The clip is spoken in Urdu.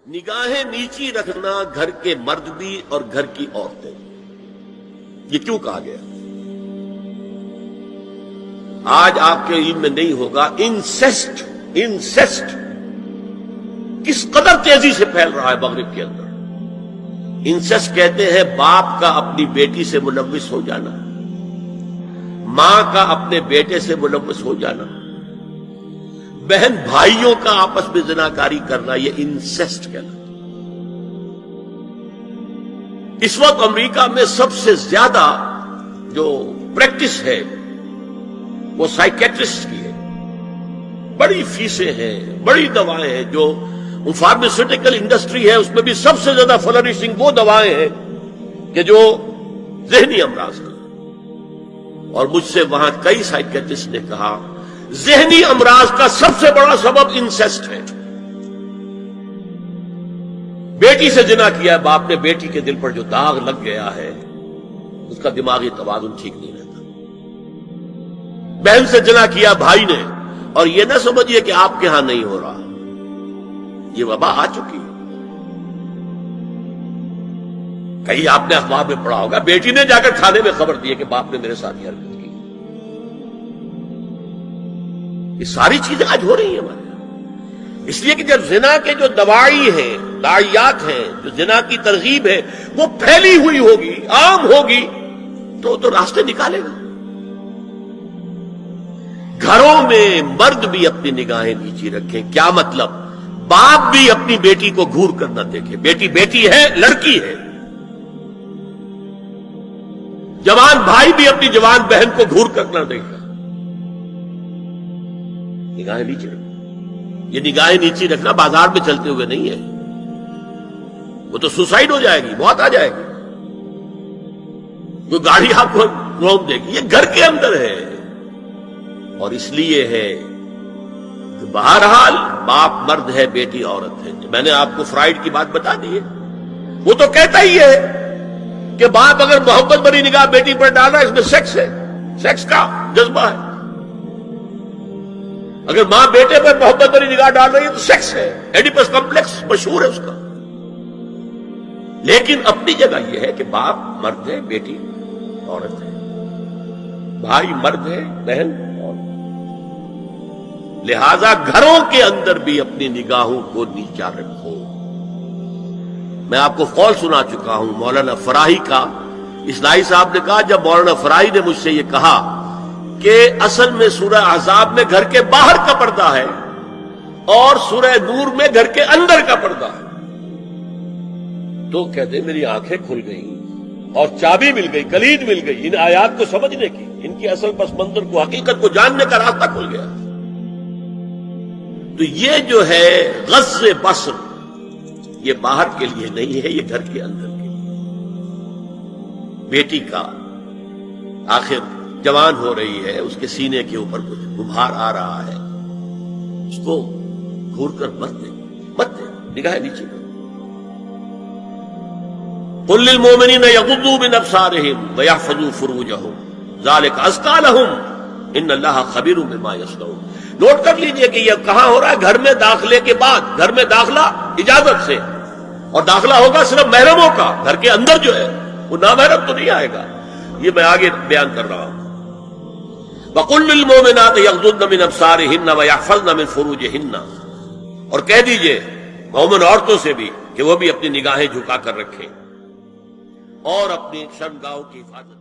نگاہیں نیچی رکھنا گھر کے مرد بھی اور گھر کی عورتیں، یہ کیوں کہا گیا؟ آج آپ کے علم میں نہیں ہوگا انسیسٹ کس قدر تیزی سے پھیل رہا ہے مغرب کے اندر۔ انسیسٹ کہتے ہیں باپ کا اپنی بیٹی سے ملوث ہو جانا، ماں کا اپنے بیٹے سے ملوث ہو جانا، بہن بھائیوں کا آپس میں زناکاری کرنا، یہ انسیسٹ کہلاتا ہے۔ اس وقت امریکہ میں سب سے زیادہ جو پریکٹس ہے وہ سائیکیٹرسٹ کی ہے، بڑی فیسیں ہیں، بڑی دوائیں ہیں، جو فارماسیوٹیکل انڈسٹری ہے اس میں بھی سب سے زیادہ فلرشنگ وہ دوائیں ہیں کہ جو ذہنی امراض کا، اور مجھ سے وہاں کئی سائیکیٹرسٹ نے کہا ذہنی امراض کا سب سے بڑا سبب انسیسٹ ہے۔ بیٹی سے زنا کیا ہے باپ نے، بیٹی کے دل پر جو داغ لگ گیا ہے اس کا دماغی توازن ٹھیک نہیں رہتا۔ بہن سے زنا کیا بھائی نے، اور یہ نہ سمجھیے کہ آپ کے ہاں نہیں ہو رہا، یہ وبا آ چکی ہے۔ کہیں آپ نے اخبار میں پڑھا ہوگا بیٹی نے جا کر تھانے میں خبر دی ہے کہ باپ نے میرے ساتھ یہ حرکت کی۔ یہ ساری چیزیں آج ہو رہی ہیں ہمارے یہاں، اس لیے کہ جب زنا کے جو دواعی ہیں، داعیات ہیں، جو زنا کی ترغیب ہے وہ پھیلی ہوئی ہوگی، عام ہوگی، تو راستے نکالے گا۔ گھروں میں مرد بھی اپنی نگاہیں نیچی رکھیں۔ کیا مطلب؟ باپ بھی اپنی بیٹی کو گھور کر نہ دیکھے، بیٹی بیٹی ہے، لڑکی ہے۔ جوان بھائی بھی اپنی جوان بہن کو گھور کر نہ دیکھے، نگاہیں نیچی رکھیں۔ یہ نگاہیں نیچی رکھنا بازار میں چلتے ہوئے نہیں ہے، وہ تو سوسائڈ ہو جائے گی، موت آ جائے گی، وہ گاڑی آپ کو روک دے گی۔ یہ گھر کے اندر ہے، اور اس لیے ہے کہ بہرحال باپ مرد ہے، بیٹی عورت ہے۔ میں نے آپ کو فرائیڈ کی بات بتا دی ہے، وہ تو کہتا ہی ہے کہ باپ اگر محبت بھری نگاہ بیٹی پر ڈال رہا ہے اس میں سیکس ہے، سیکس کا جذبہ ہے۔ اگر ماں بیٹے پر محبت بھری نگاہ ڈال رہی ہے تو سیکس ہے، ایڈیپس کمپلیکس مشہور ہے اس کا۔ لیکن اپنی جگہ یہ ہے کہ باپ مرد ہے، بیٹی عورت ہے، بھائی مرد ہے، بہن عورت۔ لہذا گھروں کے اندر بھی اپنی نگاہوں کو نیچا رکھو۔ میں آپ کو قول سنا چکا ہوں مولانا فراہی کا۔ اسلائی صاحب نے کہا، جب مولانا فراہی نے مجھ سے یہ کہا کہ اصل میں سورہ احزاب میں گھر کے باہر کا پردہ ہے اور سورہ نور میں گھر کے اندر کا پردہ ہے، تو کہتے میری آنکھیں کھل گئیں اور چابی مل گئی، کلید مل گئی ان آیات کو سمجھنے کی، ان کی اصل پس منظر کو، حقیقت کو جاننے کا راستہ کھل گیا۔ تو یہ جو ہے غض بصر، یہ باہر کے لیے نہیں ہے، یہ گھر کے اندر کے لیے۔ بیٹی کا آخر جوان ہو رہی ہے، اس کے سینے کے اوپر کچھ غبار آ رہا ہے، اس کو گھور کر مت دے، نگاہ نیچے کر۔ قل للمؤمنین یغضوا من ابصارہم ویحفظوا فروجہم ذلک ازکی لہم ان اللہ خبیر بما یصنعون۔ نوٹ کر لیجئے کہ یہ کہاں ہو رہا ہے؟ گھر میں داخلے کے بعد۔ گھر میں داخلہ اجازت سے، اور داخلہ ہوگا صرف محرموں کا، گھر کے اندر جو ہے وہ نامحرم تو نہیں آئے گا۔ یہ میں آگے بیان کر رہا ہوں۔ وَقُلْ لِلْمُؤْمِنَاتِ يَغْضُضْنَ مِنْ أَبْصَارِهِنَّ وَيَحْفَظْنَ مِنْ فُرُوجِهِنَّ، اور کہہ دیجئے مومن عورتوں سے بھی کہ وہ بھی اپنی نگاہیں جھکا کر رکھیں اور اپنی شرمگاہوں کی حفاظت